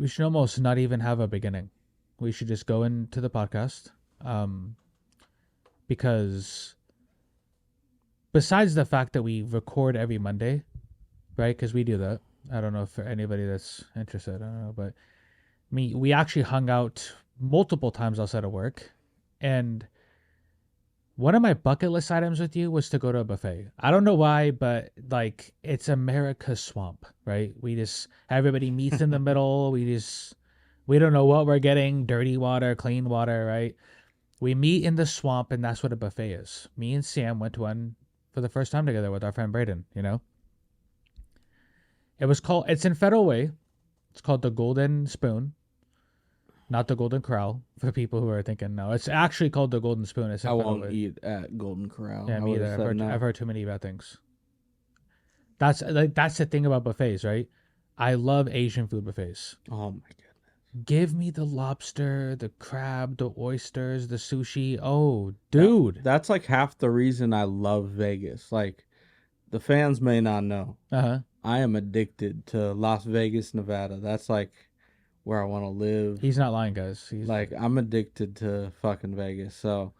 should almost not even have a beginning. We should just go into the podcast, because besides the fact that we record every Monday, right? Because we do that. I don't know if for anybody that's interested. I don't know, but we actually hung out multiple times outside of work, and one of my bucket list items with you was to go to a buffet. I don't know why, but like it's America's swamp, right? We just everybody meets in the middle. We don't know what we're getting, dirty water, clean water, right? We meet in the swamp, and that's what a buffet is. Me and Sam went to one for the first time together with our friend Braden, it's in Federal Way. It's called the Golden Spoon, not the Golden Corral, for people who are thinking, no, it's actually called the Golden Spoon. It's in I Federal won't Way. eat at Golden Corral. Yeah, I me would've either. said no. I've heard too many bad things. That's the thing about buffets, right? I love Asian food buffets. Oh my goodness. Give me the lobster, the crab, the oysters, the sushi. Oh, dude. That's like half the reason I love Vegas. Like, the fans may not know. Uh-huh. I am addicted to Las Vegas, Nevada. That's like where I want to live. He's not lying, guys. I'm addicted to fucking Vegas. So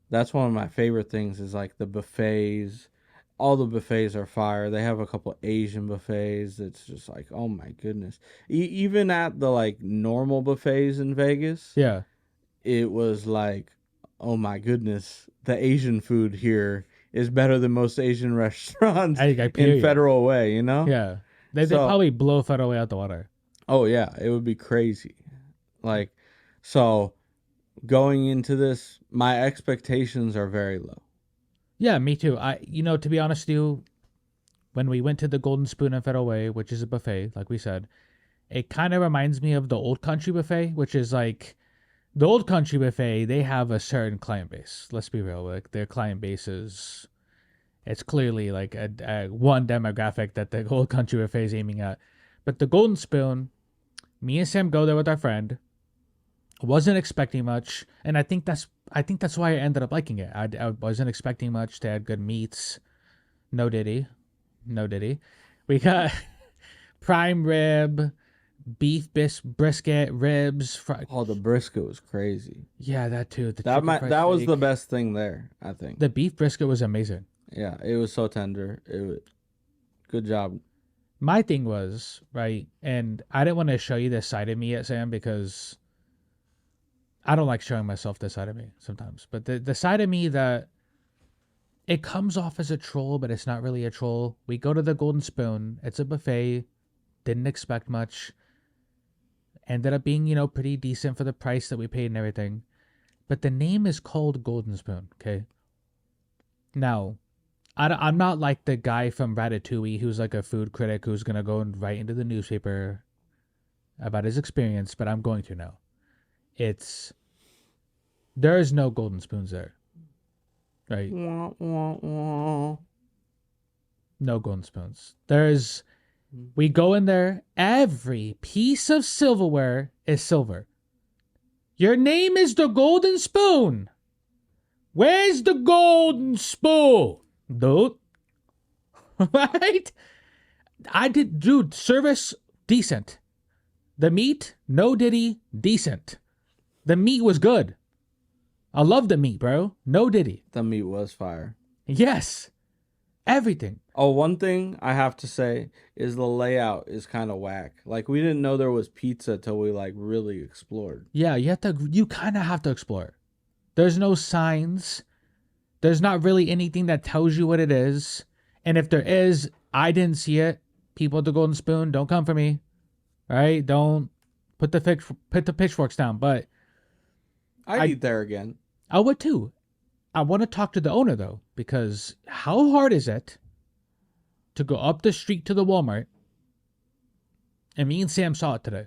that's one of my favorite things is like the buffets. All the buffets are fire. They have a couple Asian buffets. It's just like, oh my goodness. Even at the like normal buffets in Vegas, Yeah. it was like, oh my goodness, the Asian food here is better than most Asian restaurants in Federal Way, you know? Yeah. They probably blow Federal Way out the water. Oh yeah, it would be crazy. Like, so going into this, my expectations are very low. Yeah, me too. To be honest with you, when we went to the Golden Spoon in Federal Way, which is a buffet, like we said, it kind of reminds me of the Old Country Buffet, which is like the Old Country Buffet. They have a certain client base. Let's be real. Like their client base it's clearly like a one demographic that the Old Country Buffet is aiming at. But the Golden Spoon, me and Sam go there with our friend. Wasn't expecting much, and I think that's why I ended up liking it. I wasn't expecting much. They had good meats. No diddy. We got prime rib, beef brisket, ribs. The brisket was crazy. Yeah, that too. That was the best thing there, I think. The beef brisket was amazing. Yeah, it was so tender. Good job. My thing was, right, and I didn't want to show you this side of me yet, Sam, because I don't like showing myself this side of me sometimes. But the side of me that it comes off as a troll, but it's not really a troll. We go to the Golden Spoon. It's a buffet. Didn't expect much. Ended up being, pretty decent for the price that we paid and everything. But the name is called Golden Spoon, okay? Now, I'm not like the guy from Ratatouille who's like a food critic who's going to go and write into the newspaper about his experience, but I'm going to now. There's no golden spoons there. Right? No golden spoons. We go in there, every piece of silverware is silver. Your name is the Golden Spoon. Where's the golden spoon? Dude. Right? Dude, service, decent. The meat, no diddy, decent. The meat was good. I love the meat, bro. No diddy. The meat was fire. Yes. Everything. Oh, one thing I have to say is the layout is kind of whack. Like, we didn't know there was pizza till we, like, really explored. Yeah, you kind of have to explore. There's no signs. There's not really anything that tells you what it is. And if there is, I didn't see it. People at the Golden Spoon, don't come for me. All right? Don't put the pitchforks down. But I'd eat there again. I would too. I want to talk to the owner, though, because how hard is it to go up the street to the Walmart? And me and Sam saw it today.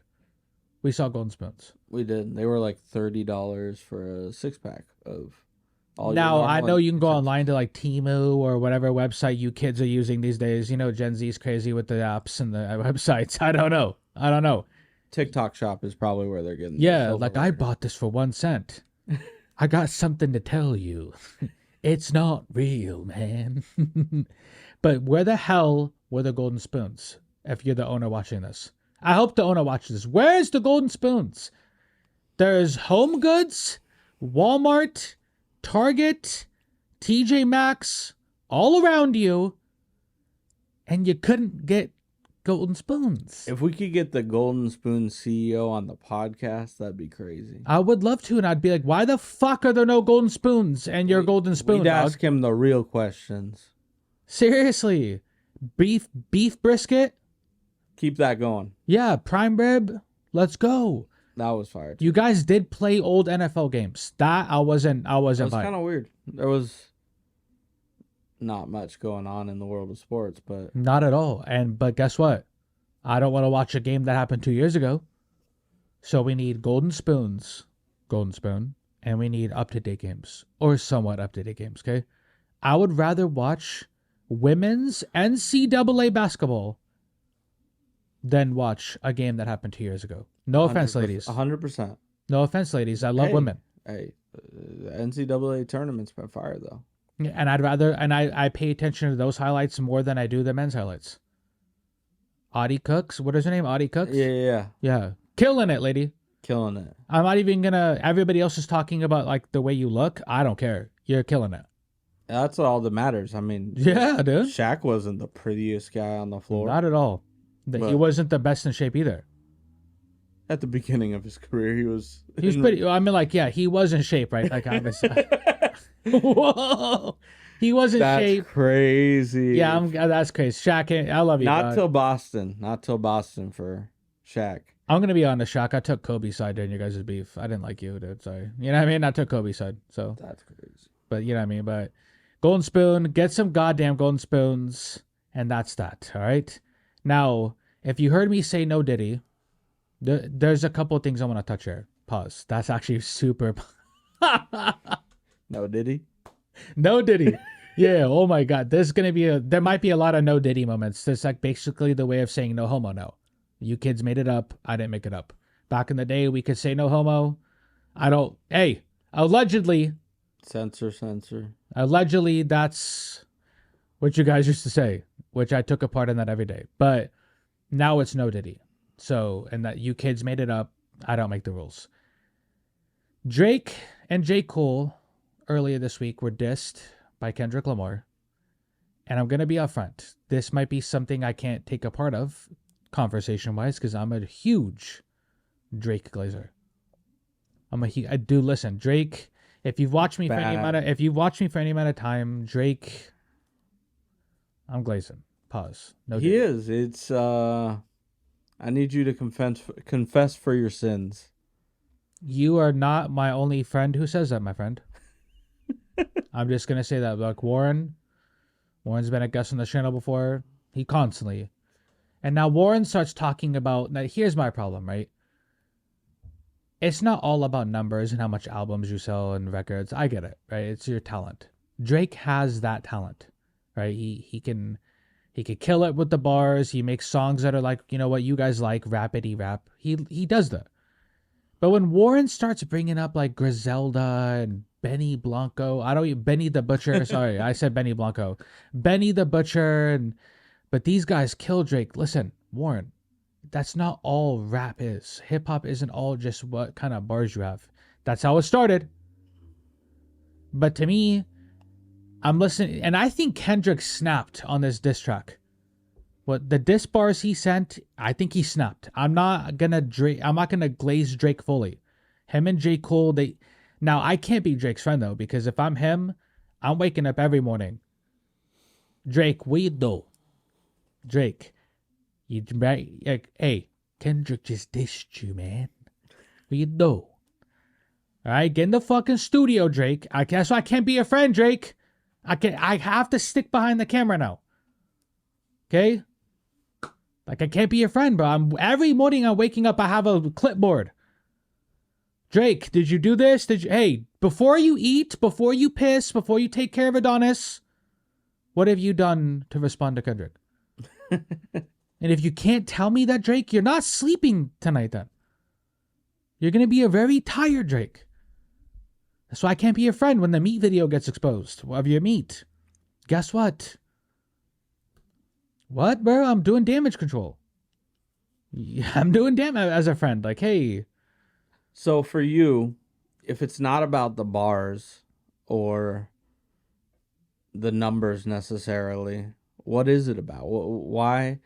We saw Golden Spoons. We did. They were like $30 for a 6-pack of all. Now, I know you can go online to like Temu or whatever website you kids are using these days. Gen Z's crazy with the apps and the websites. I don't know. TikTok shop is probably where they're getting. Yeah, like I bought this for 1 cent. I got something to tell you. It's not real, man. But where the hell were the Golden Spoons? If you're the owner watching this, I hope the owner watches this. Where's the golden spoons? There's Home Goods, Walmart, Target, TJ Maxx, all around you, and you couldn't get golden spoons. If we could get the Golden Spoon CEO on the podcast, that'd be crazy. I would love to, and I'd be like, why the fuck are there no golden spoons and your golden spoon, We'd dog? ask him the real questions. Seriously. Beef brisket? Keep that going. Yeah, prime rib. Let's go. That was fire. You guys did play old NFL games. That I wasn't That was buying. kind of weird. There was not much going on in the world of sports, but Not at all. But guess what? I don't want to watch a game that happened 2 years ago. So we need golden spoons, golden spoon, and we need up-to-date games, or somewhat up-to-date games, okay? I would rather watch women's NCAA basketball than watch a game that happened 2 years ago. No offense, ladies. 100%. No offense, ladies. I love women. Hey, the NCAA tournament's been fire, though. And I pay attention to those highlights more than I do the men's highlights. Audie Cooks, what is her name? Audie Cooks? Yeah. Killing it, lady. Killing it. I'm not even gonna, everybody else is talking about like the way you look. I don't care. You're killing it. That's all that matters. I mean, Yeah, dude. Shaq wasn't the prettiest guy on the floor. Not at all. He wasn't the best in shape either. At the beginning of his career, he was pretty, I mean, like, yeah, he was in shape, right? Like, obviously. Whoa. He was in shape. That's crazy. Yeah, that's crazy. Shaq, I love you. Not till Boston. Not till Boston for Shaq. I'm going to be honest, Shaq. I took Kobe's side during your guys' beef. I didn't like you, dude. Sorry. You know what I mean? I took Kobe's side. So that's crazy. But you know what I mean? But golden spoon, get some goddamn golden spoons, and that's that. All right? Now, if you heard me say no Diddy, there's a couple of things I want to touch here. Pause. That's actually super. No Diddy? No Diddy. Yeah, oh my God. There might be a lot of no Diddy moments. It's like basically the way of saying no homo, no. You kids made it up. I didn't make it up. Back in the day, we could say no homo. Hey, allegedly. Censor. Allegedly, that's what you guys used to say, which I took a part in that every day. But now it's no Diddy. So, and that you kids made it up. I don't make the rules. Drake and J. Cole earlier this week were dissed by Kendrick Lamar. And I'm going to be upfront. This might be something I can't take a part of conversation-wise because I'm a huge Drake glazer. I do listen. Drake, if you've watched me for any amount of time, Drake, I'm glazing. Pause. No. He is. It's I need you to confess for your sins. You are not my only friend who says that, my friend. I'm just gonna say that. Like Warren's been a guest on the channel before. He constantly. And now Warren starts talking about, now here's my problem, right? It's not all about numbers and how much albums you sell and records. I get it, right? It's your talent. Drake has that talent, right? He can kill it with the bars. He makes songs that are like, you know what you guys like, rapidy rap. He does that. But when Warren starts bringing up like Griselda and Benny Blanco, Benny the Butcher, sorry, I said Benny Blanco. Benny the Butcher, but these guys kill Drake. Listen, Warren, that's not all rap is. Hip-hop isn't all just what kind of bars you have. That's how it started. But to me, I'm listening, and I think Kendrick snapped on this diss track. What the diss bars he sent, I think he snapped. I'm not gonna glaze Drake fully. Him and J. Cole, now I can't be Drake's friend though, because if I'm him, I'm waking up every morning. Drake, what you do? Drake, hey, Kendrick just dissed you, man. What you do? All right, get in the fucking studio, Drake. That's why I can't be your friend, Drake. I have to stick behind the camera now. Okay? Like, I can't be your friend, bro. Every morning I'm waking up, I have a clipboard. Drake, did you do this? Hey, before you eat, before you piss, before you take care of Adonis, what have you done to respond to Kendrick? And if you can't tell me that, Drake, you're not sleeping tonight then. You're going to be a very tired Drake. That's why I can't be your friend when the meat video gets exposed of your meat. Guess what? What, bro? I'm doing damage control. Yeah, I'm doing damn as a friend. Like, hey, So for you, if it's not about the bars or the numbers necessarily, what is it about? Why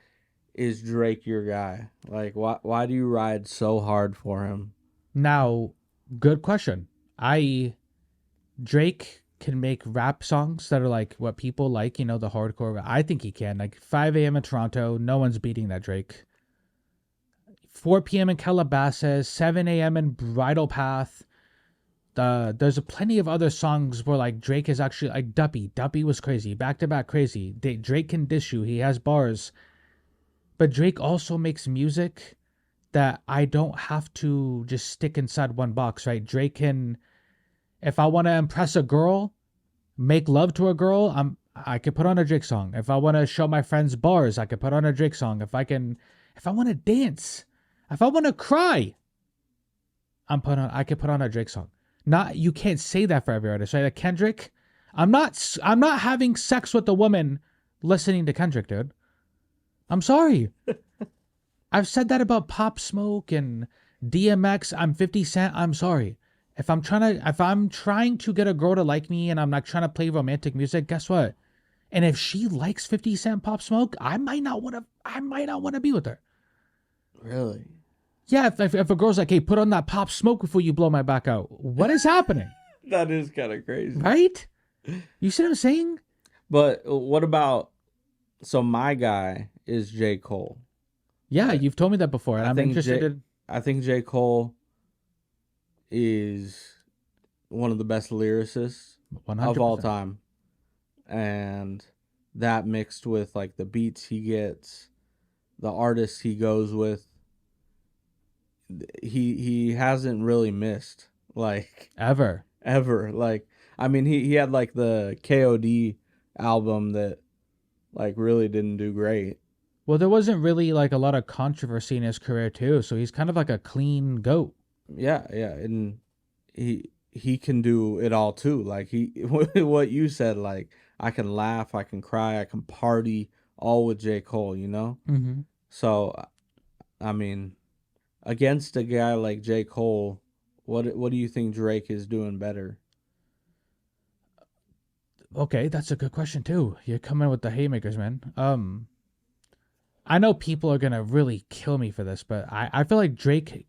is Drake your guy? Like, why do you ride so hard for him? now, good question. I Drake can make rap songs that are like what people like, the hardcore. I think he can. Like 5 a.m. in Toronto, no one's beating that Drake. 4 p.m. in Calabasas, 7 a.m. in Bridal Path. There's plenty of other songs where like Drake is actually like Duppy. Duppy was crazy, back to back crazy. Drake can dish you. He has bars, but Drake also makes music that I don't have to just stick inside one box, right? Drake can, if I want to impress a girl, make love to a girl, I could put on a Drake song. If I want to show my friends bars, I could put on a Drake song. If I want to dance, if I want to cry, I could put on a Drake song. Not you can't say that for every artist, right? Like Kendrick, I'm not having sex with a woman listening to Kendrick, dude. I'm sorry. I've said that about Pop Smoke and DMX. I'm 50 Cent. I'm sorry. If I'm trying to get a girl to like me and I'm not trying to play romantic music, guess what? And if she likes 50 Cent Pop Smoke, I might not want to be with her. Really? Yeah, if a girl's like, hey, put on that Pop Smoke before you blow my back out. What is happening? That is kind of crazy. Right? You see what I'm saying? But what about, so my guy is J. Cole. Yeah, I you've told me that before, and I I'm think interested J in. I think J. Cole is one of the best lyricists of all 100%. time. And that mixed with like the beats he gets, the artists he goes with, he hasn't really missed like Ever. ever. Like I mean he had like the KOD album that like really didn't do great. Well, there wasn't really like a lot of controversy in his career too, so he's kind of like a clean goat. Yeah, yeah, and he can do it all too. Like he what you said, like I can laugh, I can cry, I can party all with J. Cole, you know? Mm-hmm. So I mean, against a guy like J. Cole, what do you think Drake is doing better? Okay, that's a good question too. You're coming with the haymakers, man. I know people are gonna really kill me for this, but I feel like Drake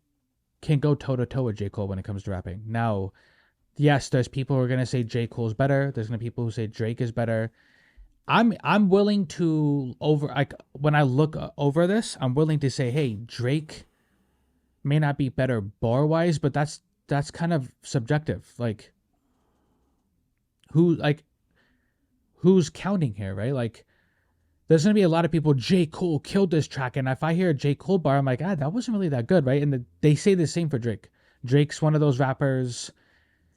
can go toe to toe with J. Cole when it comes to rapping. Now, yes, there's people who are gonna say J. Cole's better. There's gonna be people who say Drake is better. I'm willing to over like when I look over this, I'm willing to say, hey, Drake may not be better bar wise, but that's kind of subjective. Like who like who's counting here, right? Like there's gonna be a lot of people. J. Cole killed this track, and if I hear a J. Cole bar, I'm like, that wasn't really that good, right? And they say the same for Drake. Drake's one of those rappers.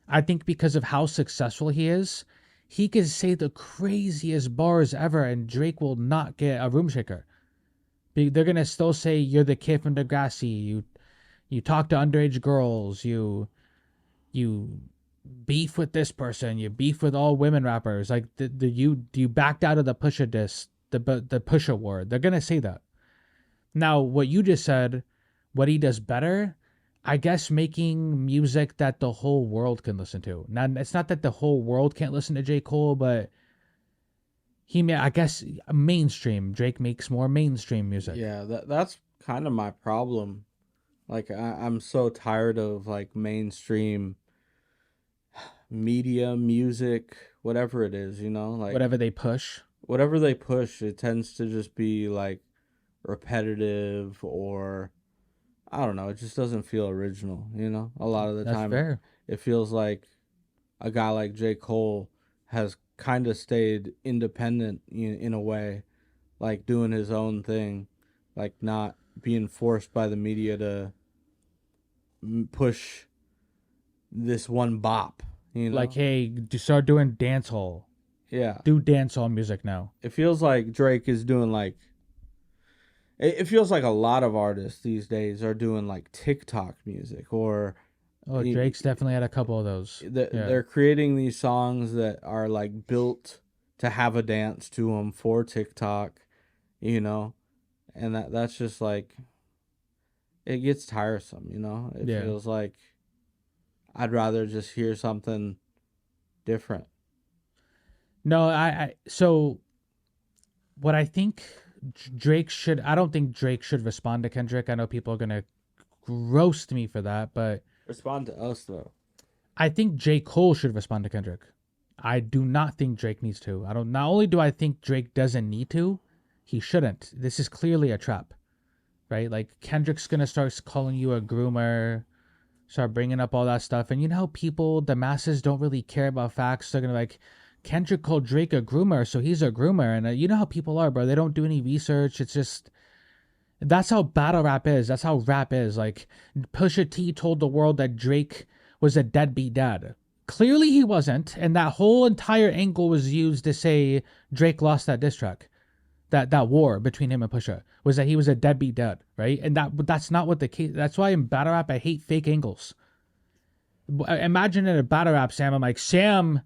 I think because of how successful he is, he can say the craziest bars ever, and Drake will not get a room shaker. They're gonna still say you're the kid from Degrassi. You talk to underage girls. You beef with this person. You beef with all women rappers. Like you backed out of the Pusha diss, the Pusha award. They're gonna say that. Now, what you just said, what he does better, I guess making music that the whole world can listen to. Now, it's not that the whole world can't listen to J. Cole, but I guess, mainstream. Drake makes more mainstream music. Yeah, that's kind of my problem. Like I'm so tired of like mainstream media, music, whatever it is, you know? Like Whatever they push. whatever they push, it tends to just be like repetitive or I don't know, it just doesn't feel original, you know? A lot of the That's time fair. it feels like a guy like J. Cole has kind of stayed independent in a way, like doing his own thing, like not being forced by the media to push this one bop, you Like, know? hey, start doing dance hall. Yeah. Do dance hall music now. It feels like Drake is doing like it feels like a lot of artists these days are doing like TikTok music or Oh, Drake's definitely had a couple of those. Yeah. they're creating these songs that are like built to have a dance to them for TikTok, you know, and that's just like it gets tiresome, you know? It Yeah. feels like I'd rather just hear something different. No, so what I think Drake should, I don't think Drake should respond to Kendrick. I know people are going to roast me for that, but Respond to us though. I think J. Cole should respond to Kendrick. I do not think Drake needs to. I don't, not only do I think Drake doesn't need to, he shouldn't. This is clearly a trap, right? Like Kendrick's going to start calling you a groomer, start bringing up all that stuff. And you know how people, the masses don't really care about facts. They're going to like, Kendrick called Drake a groomer, so he's a groomer. And you know how people are, bro. They don't do any research. It's just, that's how battle rap is. That's how rap is. Like, Pusha T told the world that Drake was a deadbeat dad. Clearly he wasn't. And that whole entire angle was used to say Drake lost that diss track. That war between him and Pusha was that he was a deadbeat dad, right? And that's not what the case. That's why in battle rap I hate fake angles. Imagine in a battle rap, Sam. I'm like, Sam,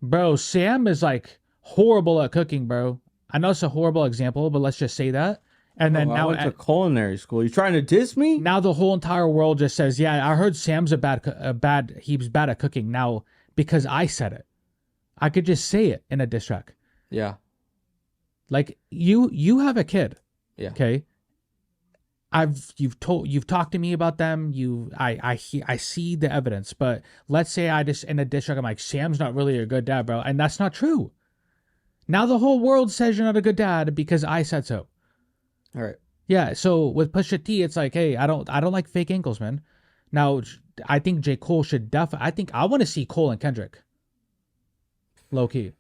bro. Sam is like horrible at cooking, bro. I know it's a horrible example, but let's just say that. And then I went to culinary school. You trying to diss me? Now the whole entire world just says, "Yeah, I heard Sam's he's bad at cooking." Now because I said it, I could just say it in a diss track. Yeah. Like you have a kid. Yeah. Okay. You've talked to me about them. I see the evidence, but let's say I just in a diss track I'm like, Sam's not really a good dad, bro, and that's not true. Now the whole world says you're not a good dad because I said so. All right. Yeah, so with Pusha T, it's like, hey, I don't like fake ankles, man. Now, I think J. Cole should I want to see Cole and Kendrick. Low key.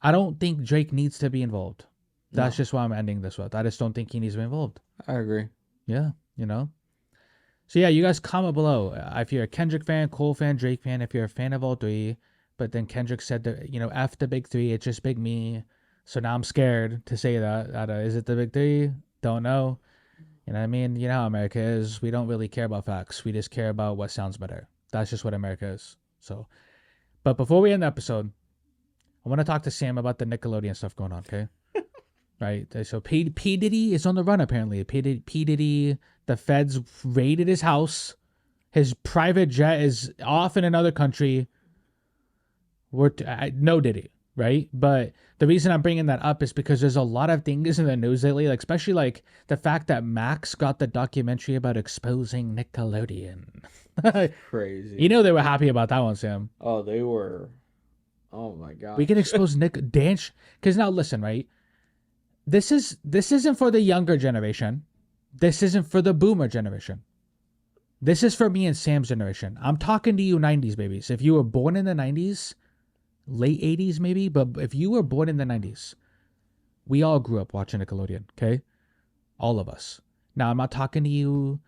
I don't think Drake needs to be involved. That's just why I'm ending this with. I just don't think he needs to be involved. I agree. Yeah, So yeah, you guys comment below if you're a Kendrick fan, Cole fan, Drake fan, if you're a fan of all three. But then Kendrick said that, F the big three, it's just big me. So now I'm scared to say that. Is it the big three? Don't know. You know what I mean? You know how America is. We don't really care about facts. We just care about what sounds better. That's just what America is. So, but before we end the episode, I want to talk to Sam about the Nickelodeon stuff going on, okay? Right? So P. Diddy is on the run, apparently. P. Diddy, the feds raided his house. His private jet is off in another country. No Diddy. Right? But the reason I'm bringing that up is because there's a lot of things in the news lately, like especially like the fact that Max got the documentary about exposing Nickelodeon. Crazy. You know they were happy about that one, Sam. Oh, they were. Oh my god. We can expose Nick Dance because now listen, right? This isn't for the younger generation. This isn't for the boomer generation. This is for me and Sam's generation. I'm talking to you 90s babies. If you were born in the 90s, late 80s maybe, but if you were born in the 90s, we all grew up watching Nickelodeon, okay? All of us. Now, I'm not talking to you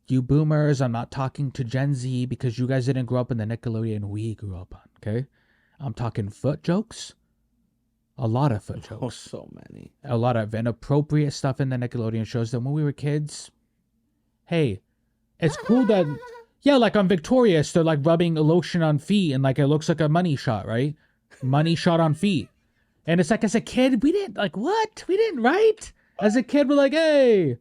boomers. I'm not talking to Gen Z because you guys didn't grow up in the Nickelodeon we grew up on, okay? I'm talking foot jokes. A lot of foot jokes. Oh, so many. A lot of inappropriate stuff in the Nickelodeon shows that when we were kids, hey, it's cool that... Yeah, like on Victorious, they're like rubbing lotion on feet and like it looks like a money shot, right? Money shot on feet. And it's like as a kid, we didn't like what? We didn't, right? As a kid, we're like, hey,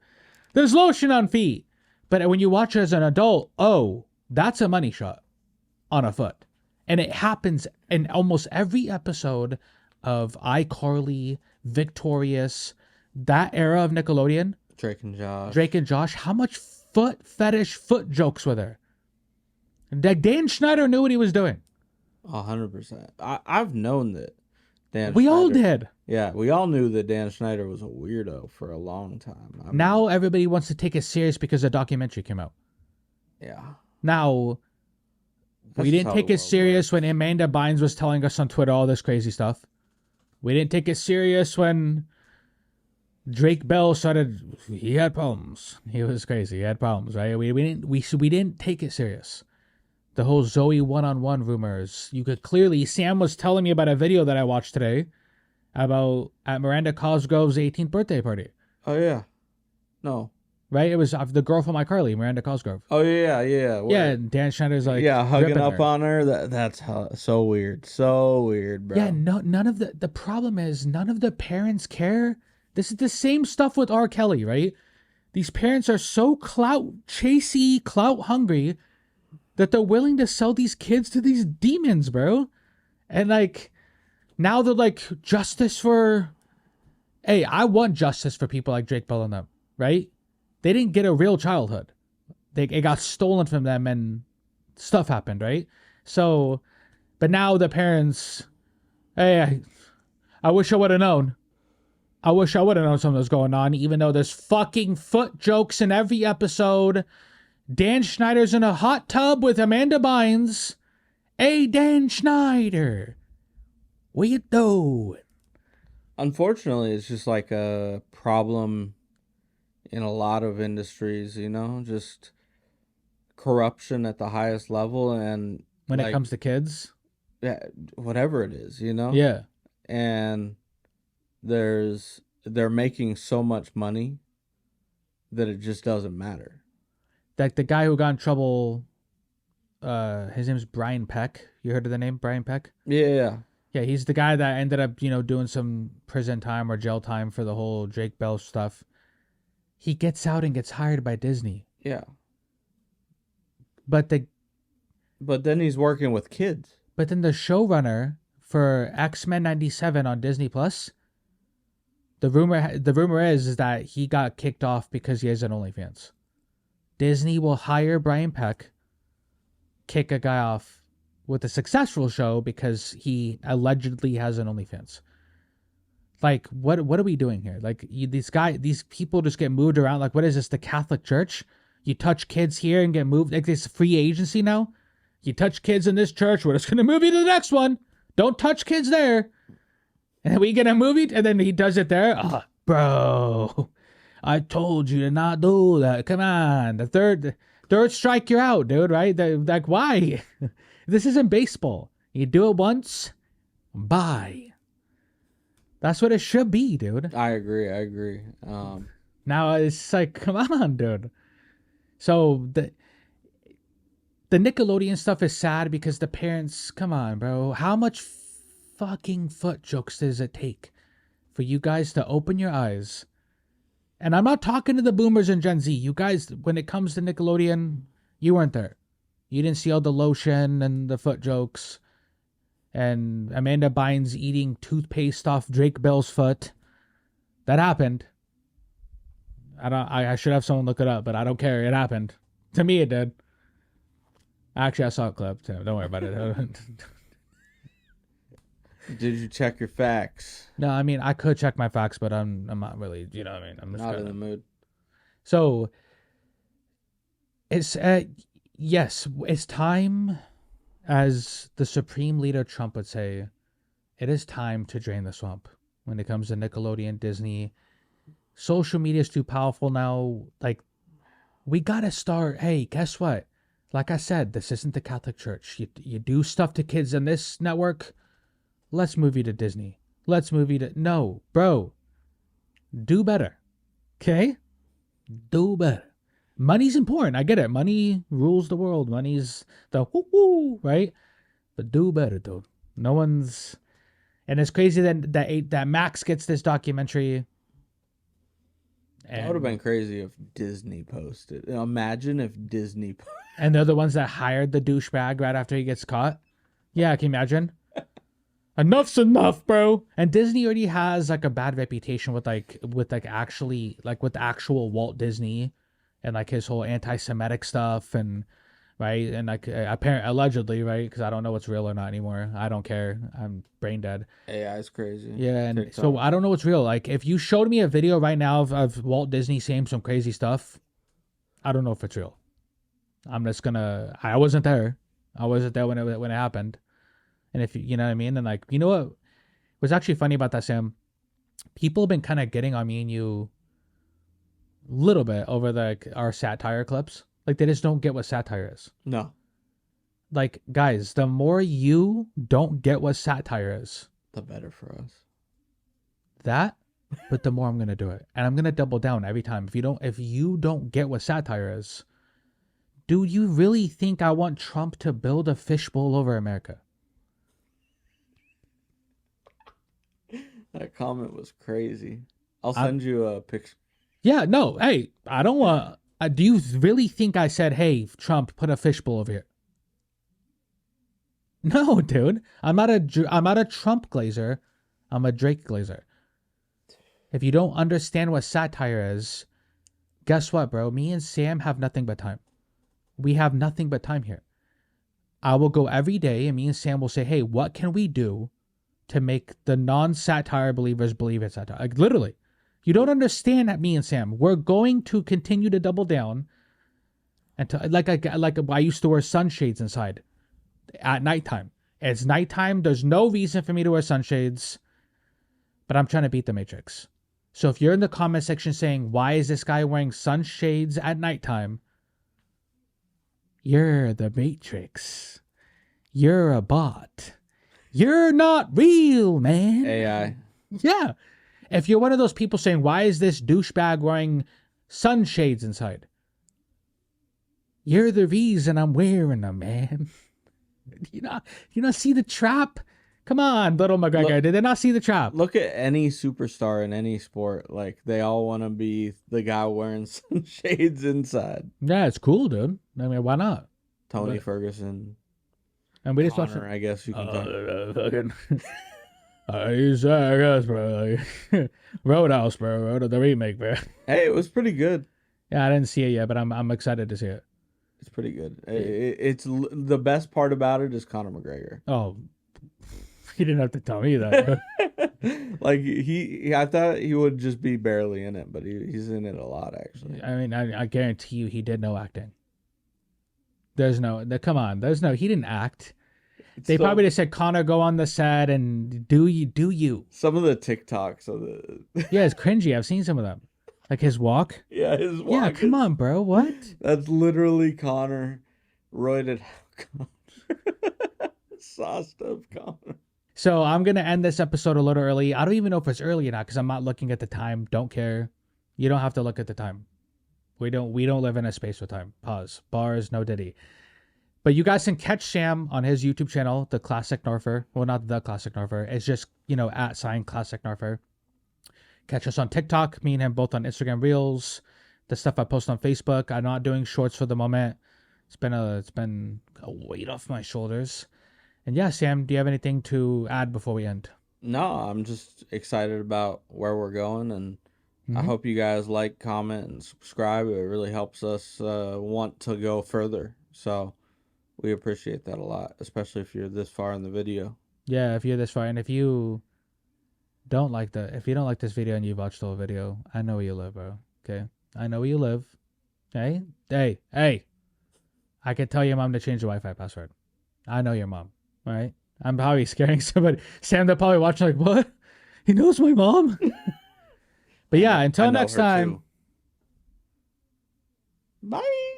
there's lotion on feet. But when you watch it as an adult, oh, that's a money shot on a foot. And it happens in almost every episode of iCarly, Victorious, that era of Nickelodeon. Drake and Josh. How much foot jokes were there? That Dan Schneider knew what he was doing. 100%. I've known that Dan We Schneider, all did. Yeah, we all knew that Dan Schneider was a weirdo for a long time. Now everybody wants to take it serious because a documentary came out. Yeah. Now, we didn't take it serious when Amanda Bynes was telling us on Twitter all this crazy stuff. We didn't take it serious when Drake Bell started. He had problems. He was crazy. He had problems, right? We didn't take it serious. The whole Zoe one-on-one rumors. You could clearly... Sam was telling me about a video that I watched today about at Miranda Cosgrove's 18th birthday party. Oh, yeah. No. Right? It was the girl from iCarly, Miranda Cosgrove. Oh, yeah. Yeah, and Dan Schneider's like... Yeah, hugging up on her. That's so weird. So weird, bro. Yeah, none of the... The problem is none of the parents care. This is the same stuff with R. Kelly, right? These parents are so clout hungry that they're willing to sell these kids to these demons, bro. And like now they're like justice for. Hey, I want justice for people like Drake Bell and them, right? They didn't get a real childhood. It got stolen from them and stuff happened, right? So, but now the parents, hey, I wish I would have known. I wish I would have known something was going on, even though there's fucking foot jokes in every episode. Dan Schneider's in a hot tub with Amanda Bynes. Hey, Dan Schneider, what you doing? Unfortunately, it's just like a problem in a lot of industries, just corruption at the highest level, and When it like, comes to kids? yeah, whatever it is, Yeah. And they're making so much money that it just doesn't matter. Like the guy who got in trouble, his name's Brian Peck. You heard of the name Brian Peck? Yeah. Yeah, he's the guy that ended up, doing some prison time or jail time for the whole Drake Bell stuff. He gets out and gets hired by Disney. Yeah. But then he's working with kids. But then the showrunner for X-Men 97 on Disney Plus, the rumor is that he got kicked off because he has an OnlyFans. Disney will hire Brian Peck, kick a guy off with a successful show because he allegedly has an OnlyFans. Like, what are we doing here? Like, these people just get moved around. Like, what is this, the Catholic Church? You touch kids here and get moved. Like, this free agency now? You touch kids in this church, we're just going to move you to the next one. Don't touch kids there. And then we get a movie, and then he does it there. Oh, bro, I told you to not do that. Come on. The third strike, you're out, dude, right? Like, why? This isn't baseball. You do it once, bye. That's what it should be, dude. I agree. Now it's like, come on, dude. So the Nickelodeon stuff is sad because the parents, come on, bro. How much fucking foot jokes does it take for you guys to open your eyes? And I'm not talking to the boomers and Gen Z. You guys, when it comes to Nickelodeon, you weren't there. You didn't see all the lotion and the foot jokes and Amanda Bynes eating toothpaste off Drake Bell's foot. That happened. I should have someone look it up, but I don't care. It happened. To me, it did. Actually, I saw a clip too. Don't worry about it. Did you check your facts? No, I mean I could check my facts, but I'm not really. You know what I mean? I'm just not in the mood. So it's yes, it's time, as the Supreme Leader Trump would say, it is time to drain the swamp when it comes to Nickelodeon, Disney. Social media is too powerful now. Like, we gotta start. Hey, guess what? Like I said, this isn't the Catholic Church. You do stuff to kids in this network. Let's move you to Disney. No, bro. Do better. Okay? Do better. Money's important. I get it. Money rules the world. Money's the whoo, right? But do better, dude. No one's. And it's crazy that Max gets this documentary. That would have been crazy if Disney posted. Imagine if Disney. And they're the ones that hired the douchebag right after he gets caught. Yeah, can you imagine? Enough's enough, bro. And Disney already has like a bad reputation with actual Walt Disney, and like his whole anti-Semitic stuff, and right, and like allegedly, right, because I don't know what's real or not anymore. I don't care. I'm brain dead. AI is crazy. Yeah, and TikTok. So I don't know what's real. Like, if you showed me a video right now of Walt Disney saying some crazy stuff, I don't know if it's real. I'm just gonna. I wasn't there. I wasn't there when it happened. And if you know what I mean, and like, you know what was actually funny about that, Sam? People have been kind of getting on me and you a little bit over our satire clips. Like, they just don't get what satire is. No. Like, guys, the more you don't get what satire is, the better for us. But the more I'm gonna do it, and I'm gonna double down every time. If you don't get what satire is, do you really think I want Trump to build a fishbowl over America? That comment was crazy. I'll send you a picture. Yeah, no, hey, I don't want. Do you really think I said, "Hey, Trump, put a fishbowl over here"? No, dude. I'm not a Trump glazer. I'm a Drake glazer. If you don't understand what satire is, guess what, bro? Me and Sam have nothing but time. We have nothing but time here. I will go every day, and me and Sam will say, "Hey, what can we do to make the non-satire believers believe it's satire?" Like literally, you don't understand that. Me and Sam, we're going to continue to double down, and to, like I used to wear sunshades inside at nighttime. It's nighttime. There's no reason for me to wear sunshades, but I'm trying to beat the Matrix. So if you're in the comment section saying, "Why is this guy wearing sunshades at nighttime?" You're the Matrix. You're a bot. You're not real, man. AI. Yeah. If you're one of those people saying, "Why is this douchebag wearing sunshades inside?" You're the reason I'm wearing them, man. You not see the trap? Come on, little McGregor. Did they not see the trap? Look at any superstar in any sport. Like, they all want to be the guy wearing sunshades inside. Yeah, it's cool, dude. I mean, why not? Tony Ferguson. And we just watched Connor, I guess you can talk. fucking. I guess, bro. Roadhouse, bro. The remake, bro. Hey, it was pretty good. Yeah, I didn't see it yet, but I'm excited to see it. It's pretty good. It's the best part about it is Conor McGregor. Oh, you didn't have to tell me that. Like I thought he would just be barely in it, but he's in it a lot actually. I mean, I guarantee you, he did no acting. Come on, he didn't act. They probably just said, "Connor, go on the set and do you." Some of the TikToks of the yeah, it's cringy. I've seen some of them, like his walk. Yeah, his walk. Yeah, come on, bro. What? That's literally Connor, roided out Connor, sauced up Connor. So I'm gonna end this episode a little early. I don't even know if it's early or not because I'm not looking at the time. Don't care. You don't have to look at the time. We don't live in a space with time. Pause. Bars, no Diddy. But you guys can catch Sam on his YouTube channel, The Classic Norfer. Well, not The Classic Norfer. It's just, @ Classic Norfer. Catch us on TikTok. Me and him both on Instagram Reels. The stuff I post on Facebook. I'm not doing shorts for the moment. It's been a weight off my shoulders. And yeah, Sam, do you have anything to add before we end? No, I'm just excited about where we're going, and I hope you guys like, comment, and subscribe. It really helps us want to go further. So we appreciate that a lot, especially if you're this far in the video. Yeah, if you're this far, and if you don't like this video and you've watched the whole video, I know where you live, bro. Okay, I know where you live. Hey. I could tell your mom to change the Wi-Fi password. I know your mom. All right. I'm probably scaring somebody. Sam, they're probably watching like, what? He knows my mom? But yeah, until next time. Bye.